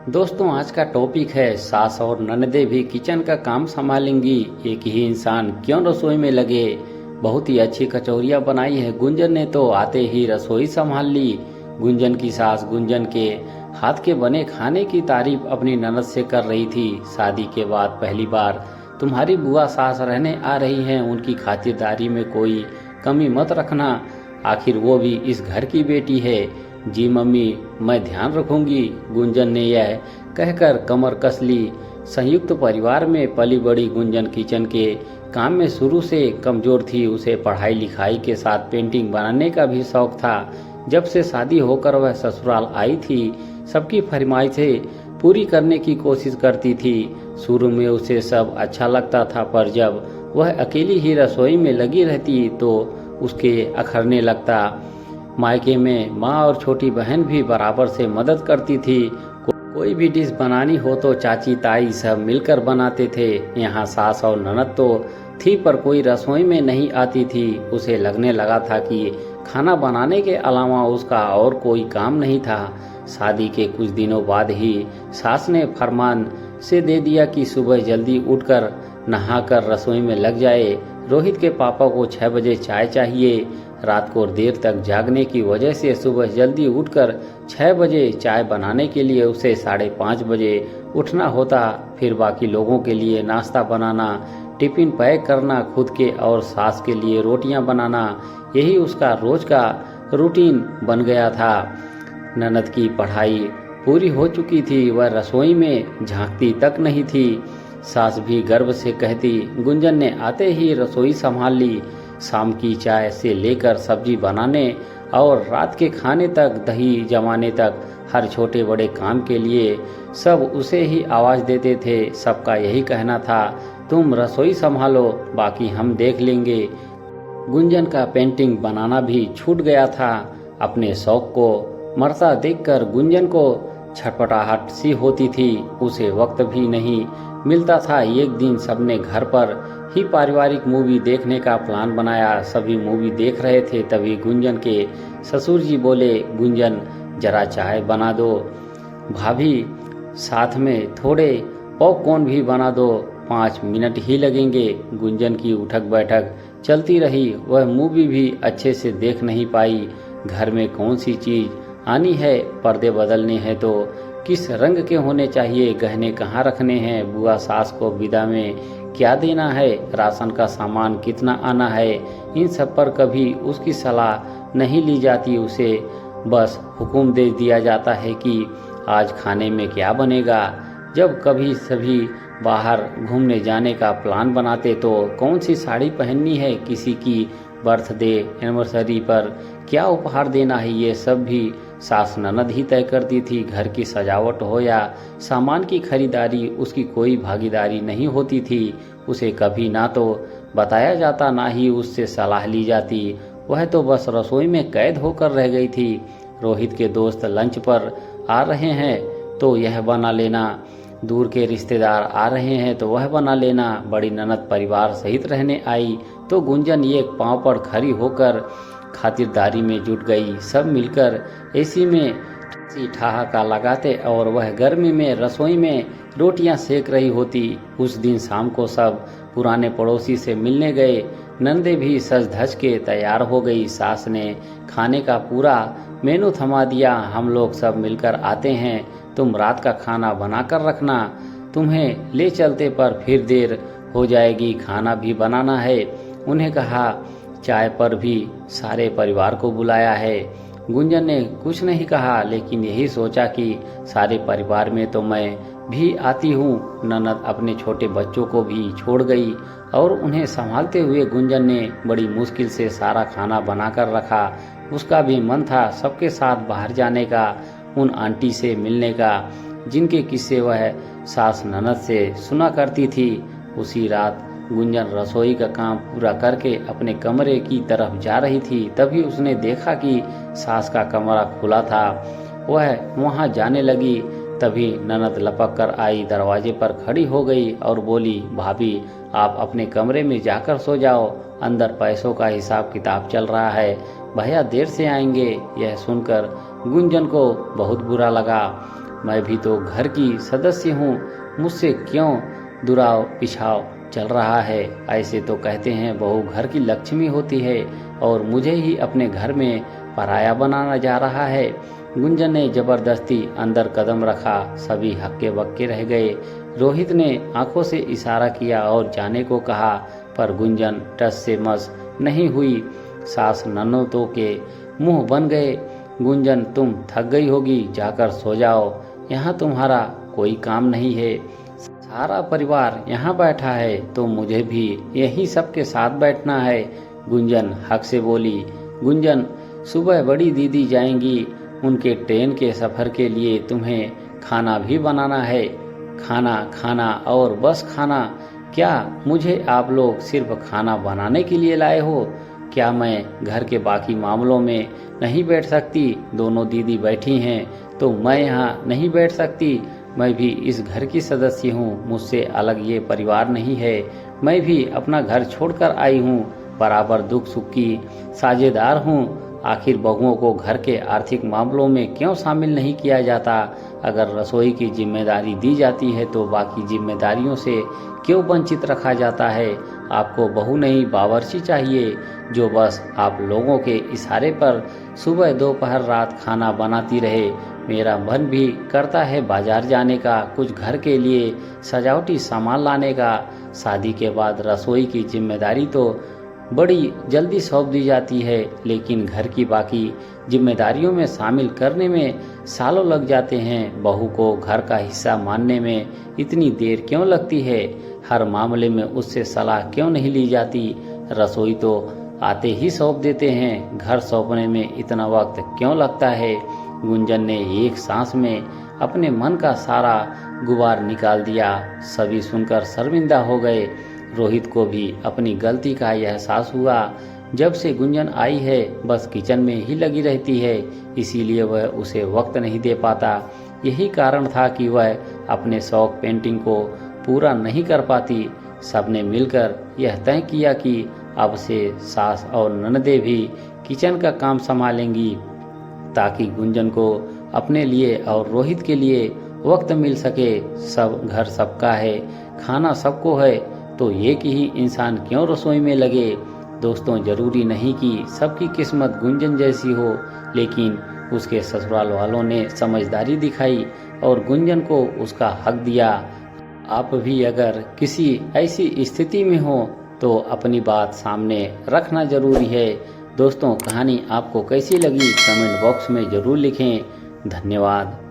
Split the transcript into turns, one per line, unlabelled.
दोस्तों, आज का टॉपिक है सास और ननदे भी किचन का काम संभालेंगी, एक ही इंसान क्यों रसोई में लगे। बहुत ही अच्छी कचौरियाँ बनाई है गुंजन ने तो आते ही रसोई संभाल ली। गुंजन की सास गुंजन के हाथ के बने खाने की तारीफ अपनी ननद से कर रही थी। शादी के बाद पहली बार तुम्हारी बुआ सास रहने आ रही हैं, उनकी खातिरदारी में कोई कमी मत रखना, आखिर वो भी इस घर की बेटी है। जी मम्मी, मैं ध्यान रखूंगी, गुंजन ने यह कहकर कमर कस ली। संयुक्त परिवार में पली बड़ी गुंजन किचन के काम में शुरू से कमजोर थी। उसे पढ़ाई लिखाई के साथ पेंटिंग बनाने का भी शौक था। जब से शादी होकर वह ससुराल आई थी, सबकी फरमाइशें पूरी करने की कोशिश करती थी। शुरू में उसे सब अच्छा लगता था, पर जब वह अकेली ही रसोई में लगी रहती तो उसके अखरने लगता। मायके में माँ और छोटी बहन भी बराबर से मदद करती थी। कोई भी डिश बनानी हो तो चाची ताई सब मिलकर बनाते थे। यहाँ सास और ननद तो थी, पर कोई रसोई में नहीं आती थी। उसे लगने लगा था कि खाना बनाने के अलावा उसका और कोई काम नहीं था। शादी के कुछ दिनों बाद ही सास ने फरमान से दे दिया कि सुबह जल्दी उठकर नहाकर रसोई में लग जाए। रोहित के पापा को 6 बजे चाय चाहिए। रात को देर तक जागने की वजह से सुबह जल्दी उठकर 6 बजे चाय बनाने के लिए उसे 5:30 बजे उठना होता। फिर बाकी लोगों के लिए नाश्ता बनाना, टिफिन पैक करना, खुद के और सास के लिए रोटियां बनाना, यही उसका रोज का रूटीन बन गया था। ननद की पढ़ाई पूरी हो चुकी थी, वह रसोई में झांकती तक नहीं थी। सास भी गर्व से कहती, गुंजन ने आते ही रसोई संभाल ली। शाम की चाय से लेकर सब्जी बनाने और रात के खाने तक, दही जमाने तक, हर छोटे बड़े काम के लिए सब उसे ही आवाज़ देते थे। सबका यही कहना था, तुम रसोई संभालो, बाकी हम देख लेंगे। गुंजन का पेंटिंग बनाना भी छूट गया था। अपने शौक को मरता देखकर गुंजन को छटपटाहट सी होती थी। उसे वक्त भी नहीं मिलता था। एक दिन सबने घर पर ही पारिवारिक मूवी देखने का प्लान बनाया। सभी मूवी देख रहे थे, तभी गुंजन के ससुर जी बोले, गुंजन जरा चाय बना दो। भाभी साथ में थोड़े पॉपकॉर्न भी बना दो, 5 मिनट ही लगेंगे। गुंजन की उठक बैठक चलती रही। वह मूवी भी अच्छे से देख नहीं पाई। घर में कौन सी चीज़ आनी है, पर्दे बदलने हैं तो किस रंग के होने चाहिए, गहने कहाँ रखने हैं, बुआ सास को विदा में क्या देना है, राशन का सामान कितना आना है, इन सब पर कभी उसकी सलाह नहीं ली जाती। उसे बस हुक्म दे दिया जाता है कि आज खाने में क्या बनेगा। जब कभी सभी बाहर घूमने जाने का प्लान बनाते तो कौन सी साड़ी पहननी है, किसी की बर्थडे एनिवर्सरी पर क्या उपहार देना है, ये सब भी सास ननद ही तय करती थी। घर की सजावट हो या सामान की खरीदारी, उसकी कोई भागीदारी नहीं होती थी। उसे कभी ना तो बताया जाता, ना ही उससे सलाह ली जाती। वह तो बस रसोई में कैद होकर रह गई थी। रोहित के दोस्त लंच पर आ रहे हैं तो यह बना लेना, दूर के रिश्तेदार आ रहे हैं तो वह बना लेना। बड़ी ननद परिवार सहित रहने आई तो गुंजन एक पांव पर खड़ी होकर खातिरदारी में जुट गई। सब मिलकर एसी में ठहाका लगाते और वह गर्मी में रसोई में रोटियां सेक रही होती। उस दिन शाम को सब पुराने पड़ोसी से मिलने गए। नंदे भी सज धज के तैयार हो गई। सास ने खाने का पूरा मेनू थमा दिया। हम लोग सब मिलकर आते हैं, तुम रात का खाना बनाकर रखना, तुम्हें ले चलते पर फिर देर हो जाएगी, खाना भी बनाना है। उन्हें कहा चाय पर भी सारे परिवार को बुलाया है। गुंजन ने कुछ नहीं कहा, लेकिन यही सोचा कि सारे परिवार में तो मैं भी आती हूँ। ननद अपने छोटे बच्चों को भी छोड़ गई और उन्हें संभालते हुए गुंजन ने बड़ी मुश्किल से सारा खाना बनाकर रखा। उसका भी मन था सबके साथ बाहर जाने का, उन आंटी से मिलने का जिनके किस्से वह सास ननद से सुना करती थी। उसी रात गुंजन रसोई का काम पूरा करके अपने कमरे की तरफ जा रही थी, तभी उसने देखा कि सास का कमरा खुला था। वह वहां जाने लगी, तभी ननद लपक कर आई, दरवाजे पर खड़ी हो गई और बोली, भाभी आप अपने कमरे में जाकर सो जाओ, अंदर पैसों का हिसाब किताब चल रहा है, भैया देर से आएंगे। यह सुनकर गुंजन को बहुत बुरा लगा। मैं भी तो घर की सदस्य हूँ, मुझसे क्यों दुराव पिछाव चल रहा है। ऐसे तो कहते हैं बहू घर की लक्ष्मी होती है और मुझे ही अपने घर में पराया बनाना जा रहा है। गुंजन ने जबरदस्ती अंदर कदम रखा। सभी हक्के बक्के रह गए। रोहित ने आंखों से इशारा किया और जाने को कहा, पर गुंजन टस से मस नहीं हुई। सास ननदों के मुंह बन गए। गुंजन, तुम थक गई होगी, जाकर सो जाओ, यहाँ तुम्हारा कोई काम नहीं है। सारा परिवार यहाँ बैठा है तो मुझे भी यही सबके साथ बैठना है। गुंजन हक से बोली। गुंजन, सुबह बड़ी दीदी जाएंगी, उनके ट्रेन के सफर के लिए तुम्हें खाना भी बनाना है। खाना खाना और बस खाना। क्या मुझे आप लोग सिर्फ खाना बनाने के लिए लाए हो? क्या मैं घर के बाकी मामलों में नहीं बैठ सकती? दोनों दीदी बैठी हैं तो मैं यहाँ नहीं बैठ सकती? मैं भी इस घर की सदस्य हूँ, मुझसे अलग ये परिवार नहीं है। मैं भी अपना घर छोड़कर आई हूँ, बराबर दुख सुख की साझेदार हूँ। आखिर बहुओं को घर के आर्थिक मामलों में क्यों शामिल नहीं किया जाता? अगर रसोई की जिम्मेदारी दी जाती है तो बाकी जिम्मेदारियों से क्यों वंचित रखा जाता है? आपको बहू नहीं बावर्ची चाहिए, जो बस आप लोगों के इशारे पर सुबह दोपहर रात खाना बनाती रहे। मेरा मन भी करता है बाजार जाने का, कुछ घर के लिए सजावटी सामान लाने का। शादी के बाद रसोई की जिम्मेदारी तो बड़ी जल्दी सौंप दी जाती है, लेकिन घर की बाकी जिम्मेदारियों में शामिल करने में सालों लग जाते हैं। बहू को घर का हिस्सा मानने में इतनी देर क्यों लगती है? हर मामले में उससे सलाह क्यों नहीं ली जाती? रसोई तो आते ही सौंप देते हैं, घर सौंपने में इतना वक्त क्यों लगता है? गुंजन ने एक सांस में अपने मन का सारा गुबार निकाल दिया। सभी सुनकर शर्मिंदा हो गए। रोहित को भी अपनी गलती का एहसास हुआ। जब से गुंजन आई है बस किचन में ही लगी रहती है, इसीलिए वह उसे वक्त नहीं दे पाता। यही कारण था कि वह अपने शौक पेंटिंग को पूरा नहीं कर पाती। सबने मिलकर यह तय किया कि अब से सास और ननदें भी किचन का काम संभालेंगी, ताकि गुंजन को अपने लिए और रोहित के लिए वक्त मिल सके। सब घर सबका है, खाना सबको है, तो एक ही इंसान क्यों रसोई में लगे? दोस्तों, जरूरी नहीं कि सबकी किस्मत गुंजन जैसी हो, लेकिन उसके ससुराल वालों ने समझदारी दिखाई और गुंजन को उसका हक दिया। आप भी अगर किसी ऐसी स्थिति में हो तो अपनी बात सामने रखना जरूरी है। दोस्तों, कहानी आपको कैसी लगी कमेंट बॉक्स में ज़रूर लिखें। धन्यवाद।